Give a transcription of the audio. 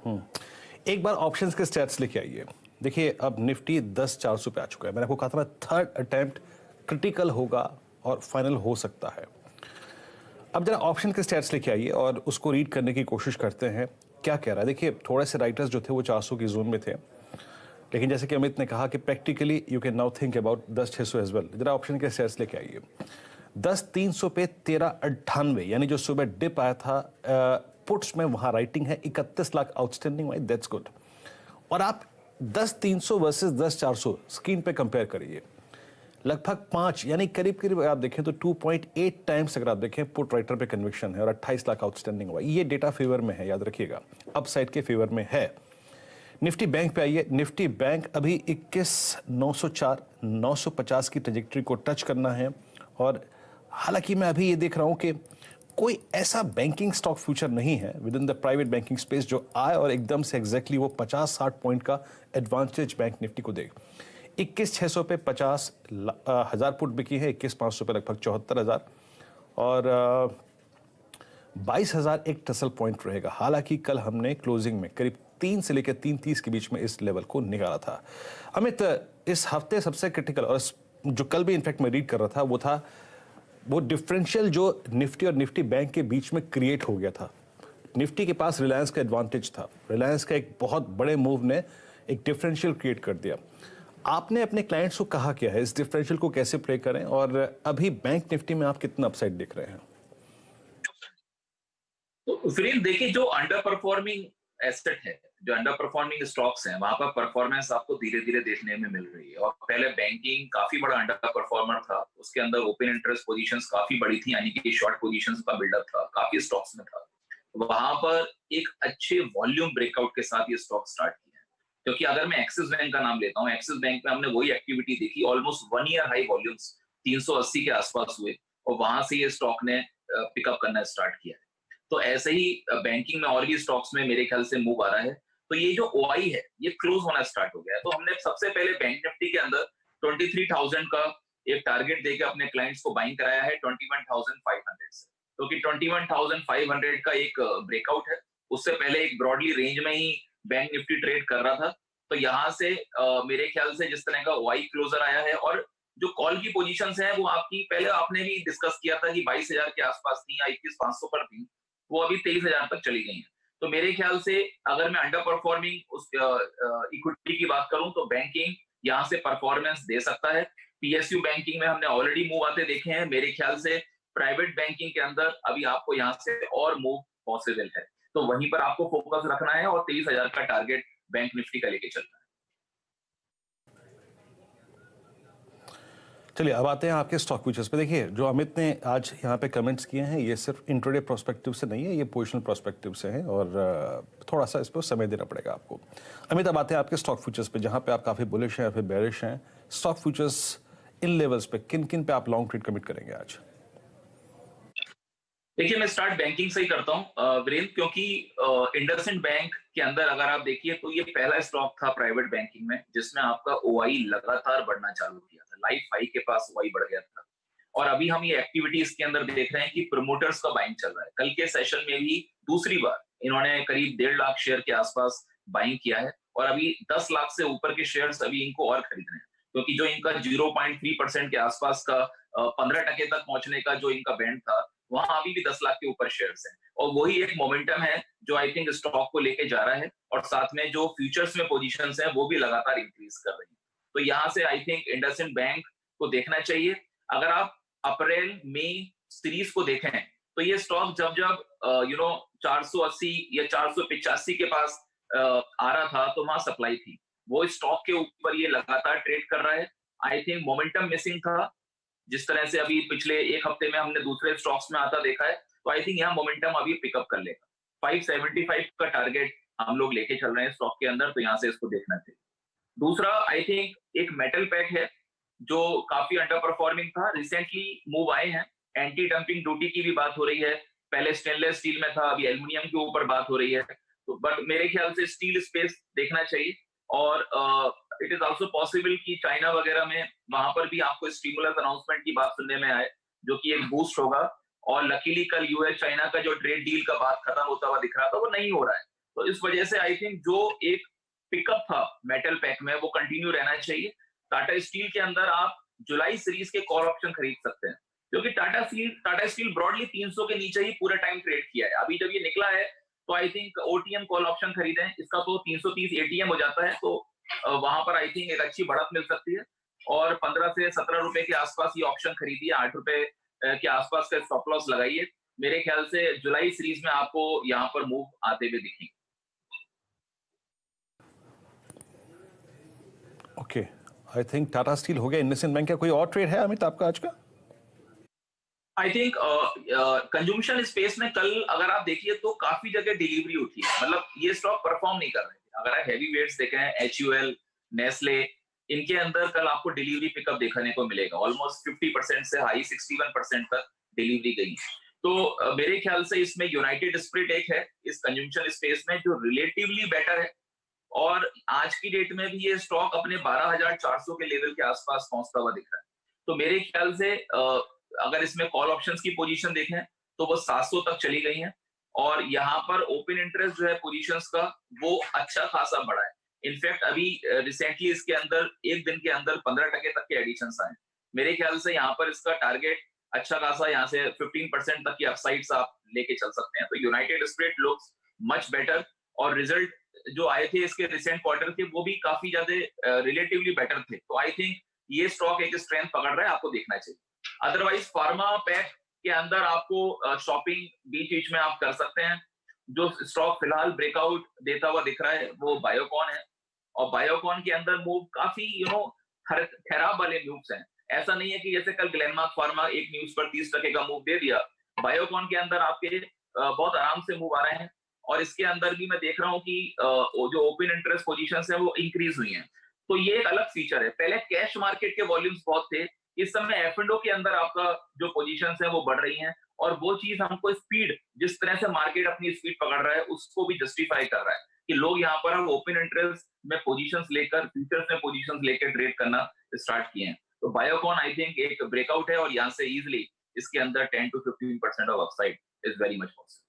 हम्म। एक बार ऑप्शंस के स्टैट्स लेके आइए। देखिए अब निफ्टी 10,400 पे आ चुका है। मैंने आपको कहा था ना, थर्ड अटेम्प्ट क्रिटिकल होगा और फाइनल हो सकता है। अब जरा ऑप्शन के स्टैट्स लेके आइए और उसको रीड करने की कोशिश करते हैं क्या कह रहा है। देखिए थोड़े से राइटर्स जो थे वो 400 की जोन में थे, लेकिन जैसे कि अमित ने कहा कि practically you can now think about 10,600 as well. जरा ऑप्शन के स्टैट्स लेके आइए। 10,300 पे 1398, यानी जो सुबह डिप आया था, पुट्स में वहां राइटिंग है 31 लाख आउटस्टैंडिंग, दैट्स गुड। और आप 10,300 वर्सेस 10,400 स्क्रीन पे कंपेयर करिए, लगभग 5 यानी करीब करीब आप देखें तो 2.8 टाइम्स अगर आप देखें पुट राइटर पे कन्विक्शन है और 28 लाख आउटस्टैंडिंग हुआ। ये डेटा फेवर में है, याद रखिएगा, अपसाइड के फेवर में है। निफ्टी बैंक पे आइए। निफ्टी बैंक अभी 21,904 950 की ट्रेजेक्टरी को टच करना है। और हालांकि मैं अभी ये देख रहा हूं कि कोई ऐसा बैंकिंग स्टॉक फ्यूचर नहीं है with in the private banking space जो आए और एकदम से एग्जैक्टली वो 50-60 पॉइंट का एडवांटेज बैंक निफ्टी को दे। 21,600 पे 50,000 पुट बिकी है, 21,500 पे लगभग 74,000 और 22,000 एक टसल पॉइंट रहेगा। हालांकि कल हमने क्लोजिंग में करीब 3 से लेकर 3:30 के बीच में इस लेवल को निकाला था। अमित, इस हफ्ते सबसे क्रिटिकल और जो कल भी इनफैक्ट मैं रीड कर रहा था वो था वो डिफरेंशियल जो निफ्टी और निफ्टी बैंक के बीच में क्रिएट हो गया था। निफ्टी के पास रिलायंस का एडवांटेज था, रिलायंस का एक बहुत बड़े मूव ने एक डिफरेंशियल क्रिएट कर दिया। आपने अपने क्लाइंट्स को कहा क्या है, इस डिफरेंशियल को कैसे प्ले करें, और अभी बैंक निफ्टी में आप कितना अपसाइड दिख रहे हैं? तो वीरेंद्र देखिए, जो अंडर परफॉर्मिंग एसेट है, जो अंडर परफॉर्मिंग स्टॉक्स हैं, वहां पर परफॉर्मेंस आपको धीरे धीरे देखने में मिल रही है। और पहले बैंकिंग काफी बड़ा अंडर परफॉर्मर था, उसके अंदर ओपन इंटरेस्ट पोजीशंस काफी बड़ी थी, यानी कि शॉर्ट पोजीशंस का बिल्डअप था, काफी स्टॉक्स में था। वहां पर एक अच्छे वॉल्यूम ब्रेकआउट के साथ ये स्टॉक स्टार्ट किया है। क्योंकि अगर मैं एक्सिस बैंक का नाम लेता हूँ, एक्सिस बैंक में हमने वही एक्टिविटी देखी, ऑलमोस्ट 1 ईयर हाई वॉल्यूम्स 380 के आसपास हुए और वहां से ये स्टॉक ने पिकअप करना स्टार्ट किया है। तो ऐसे ही बैंकिंग में और भी स्टॉक्स में मेरे ख्याल से मूव आ रहा है। तो ये जो ओआई है ये क्लोज होना स्टार्ट हो गया है। तो हमने सबसे पहले बैंक निफ्टी के अंदर 23,000 का एक टारगेट देकर अपने क्लाइंट्स को बाइंग कराया है 21,500 से। तो कि 21,500 का एक ब्रेकआउट है। उससे पहले एक ब्रॉडली रेंज में ही बैंक निफ्टी ट्रेड कर रहा था। तो यहाँ से मेरे ख्याल से जिस तरह का ओआई क्लोजर आया है, और जो कॉल की पोजीशंस हैं वो आपकी पहले आपने भी डिस्कस किया था कि 22,000 के आसपास थी या 21,500 पर थी, वो अभी 23,000 तक चली गई हैं। तो मेरे ख्याल से अगर मैं अंडर परफॉर्मिंग उस इक्विटी की बात करूं तो बैंकिंग यहां से परफॉर्मेंस दे सकता है। पीएसयू बैंकिंग में हमने ऑलरेडी मूव आते देखे हैं। मेरे ख्याल से प्राइवेट बैंकिंग के अंदर अभी आपको यहां से और मूव पॉसिबल है। तो वहीं पर आपको फोकस रखना है और 23,000 का टारगेट बैंक निफ्टी का लेके चलना है। चलिए अब आते हैं आपके स्टॉक फ्यूचर्स पे। देखिए जो अमित ने आज यहाँ पे कमेंट्स किए हैं ये सिर्फ इंट्राडे प्रोस्पेक्टिव से नहीं है, ये पोजिशनल प्रोस्पेक्टिव से है और थोड़ा सा इस पर समय देना पड़ेगा आपको। अमित अब आते हैं आपके स्टॉक फ्यूचर्स पे, जहाँ पे आप काफ़ी बुलिश हैं या फिर बेरिश हैं। स्टॉक फ्यूचर्स इन लेवल्स पे किन किन पे आप लॉन्ग ट्रेड कमिट करेंगे आज? देखिए, मैं स्टार्ट बैंकिंग से ही करता हूँ वीरेंद्र, क्योंकि इंडसइंड बैंक के अंदर अगर आप देखिए तो ये पहला स्टॉक था प्राइवेट बैंकिंग में जिसमें आपका ओआई लगातार बढ़ना चालू किया था। लाइफ हाई के पास ओआई बढ़ गया था और अभी हम ये एक्टिविटी इसके अंदर देख रहे हैं कि प्रमोटर्स का बाइंग चल रहा है। कल के सेशन में भी दूसरी बार इन्होंने करीब 1.5 लाख शेयर के आसपास बाइंग किया है और अभी 10 लाख से ऊपर के शेयर्स अभी इनको और खरीदने हैं, क्योंकि जो इनका 0.3% के आसपास का 15% तक पहुंचने का जो इनका बैंड था, वहां अभी भी 10 लाख के ऊपर शेयर्स हैं। और वही एक मोमेंटम है जो आई थिंक स्टॉक को लेके जा रहा है और साथ में जो फ्यूचर्स में पोजीशंस हैं वो भी लगातार इंक्रीज कर रही है। तो यहाँ से आई थिंक इंडसइंड बैंक को देखना चाहिए। अगर आप अप्रैल मई सीरीज को देखें तो ये स्टॉक जब जब 480 या 485 के पास आ रहा था तो वहां सप्लाई थी। वो स्टॉक के ऊपर ये लगातार ट्रेड कर रहा है। आई थिंक मोमेंटम मिसिंग था, जिस तरह से अभी पिछले एक हफ्ते में हमने दूसरे स्टॉक्स में आता देखा है। तो आई थिंक यहाँ मोमेंटम अभी पिकअप कर लेगा। 575 का टारगेट हम लोग लेके चल रहे हैं स्टॉक के अंदर, तो यहाँ से इसको देखना चाहिए। दूसरा आई थिंक एक मेटल पैक है जो काफी अंडर परफॉर्मिंग था, रिसेंटली मूव आए हैं। एंटी डंपिंग ड्यूटी की भी बात हो रही है, पहले स्टेनलेस स्टील में था, अभी एल्यूमिनियम के ऊपर बात हो रही है। तो बट मेरे ख्याल से स्टील स्पेस देखना चाहिए और इट इज आल्सो पॉसिबल कि चाइना वगैरह में वहां पर भी आपको स्टिमुलस अनाउंसमेंट की बात सुनने में आए, जो कि एक बूस्ट होगा। और लकीली कल यूएस चाइना का जो ट्रेड डील का बात खत्म होता हुआ दिख रहा था वो नहीं हो रहा है, तो इस वजह से आई थिंक जो एक पिकअप था मेटल पैक में वो कंटिन्यू रहना चाहिए। टाटा स्टील के अंदर आप जुलाई सीरीज के कॉल ऑप्शन खरीद सकते हैं, क्योंकि टाटा स्टील ब्रॉडली 300 के नीचे ही पूरा टाइम ट्रेड किया है। अभी जब ये निकला है तो I think OTM call option खरीदें, इसका तो 330 एटीएम हो जाता है, तो वहां पर आई थिंक एक अच्छी बढ़त मिल सकती है। और 15 से 17 रुपए के आसपास ये ऑप्शन खरीदिए, 8 रुपए के आसपास का स्टॉप लॉस लगाइए। मेरे ख्याल से जुलाई सीरीज में आपको यहाँ पर मूव आते हुए दिखेंगे। Okay, I think Tata steel हो गया, इंडसइंड बैंक का कोई और ट्रेड है अमित आपका आज का? आई थिंक कंज्यूमशन स्पेस में कल अगर आप देखिए तो काफी जगह डिलीवरी उठी है, मतलब ये स्टॉक परफॉर्म नहीं कर रहे थे। अगर आप हैवी वेट्स देखें, HUL, नेस्ले, इनके अंदर कल आपको डिलीवरी पिकअप देखने को मिलेगा। ऑलमोस्ट 50% से हाई 61% तक डिलीवरी गई। तो मेरे ख्याल से इसमें यूनाइटेड स्पिरिट एक है इस कंज्यूमशन स्पेस में जो रिलेटिवली बेटर है, और आज की डेट में भी ये स्टॉक अपने 12,400 के लेवल के आसपास पहुंचता हुआ दिख रहा है। तो मेरे ख्याल से अगर इसमें कॉल ऑप्शंस की पोजीशन देखें तो वो 700 तक चली गई हैं, और यहाँ पर ओपन इंटरेस्ट जो है पोजीशंस का वो अच्छा खासा बढ़ा है। इनफैक्ट अभी रिसेंटली इसके अंदर एक दिन के अंदर 15% तक के एडिशंस आए। मेरे ख्याल से यहाँ पर इसका टारगेट अच्छा खासा, यहाँ से 15% तक की अपसाइड्स आप लेके चल सकते हैं। तो United spirit looks much better, और रिजल्ट जो आए थे इसके रिसेंट क्वार्टर के वो भी काफी ज्यादा रिलेटिवली बेटर थे। तो आई थिंक ये स्टॉक एक स्ट्रेंथ पकड़ रहा है, आपको देखना चाहिए। अदरवाइज फार्मा पैक के अंदर आपको शॉपिंग बीच बीच में आप कर सकते हैं। जो स्टॉक फिलहाल ब्रेकआउट देता हुआ दिख रहा है वो बायोकॉन है, और बायोकॉन के अंदर मूव काफी खराब वाले मूव्स हैं। ऐसा नहीं है कि जैसे कल ग्लेनमार्क फार्मा एक न्यूज पर 30% का मूव दे दिया, बायोकॉन के अंदर आपके बहुत आराम से मूव आ रहे हैं। और इसके अंदर भी मैं देख रहा हूँ कि जो ओपन इंटरेस्ट पोजीशंस है वो इंक्रीज हुई हैं। तो ये एक अलग फीचर है। पहले कैश मार्केट के वॉल्यूम्स बहुत थे, इस समय F&O के अंदर आपका जो पोजीशंस है वो बढ़ रही हैं, और वो चीज हमको स्पीड, जिस तरह से मार्केट अपनी स्पीड पकड़ रहा है उसको भी जस्टिफाई कर रहा है कि लोग यहाँ पर अब ओपन इंटरेस्ट में पोजीशंस लेकर, फ्यूचर्स में पोजीशंस लेकर ट्रेड करना स्टार्ट किए हैं। तो बायोकॉन आई थिंक एक ब्रेकआउट है, और यहाँ से इजिली इसके अंदर 10 to 15% of upside is very much possible.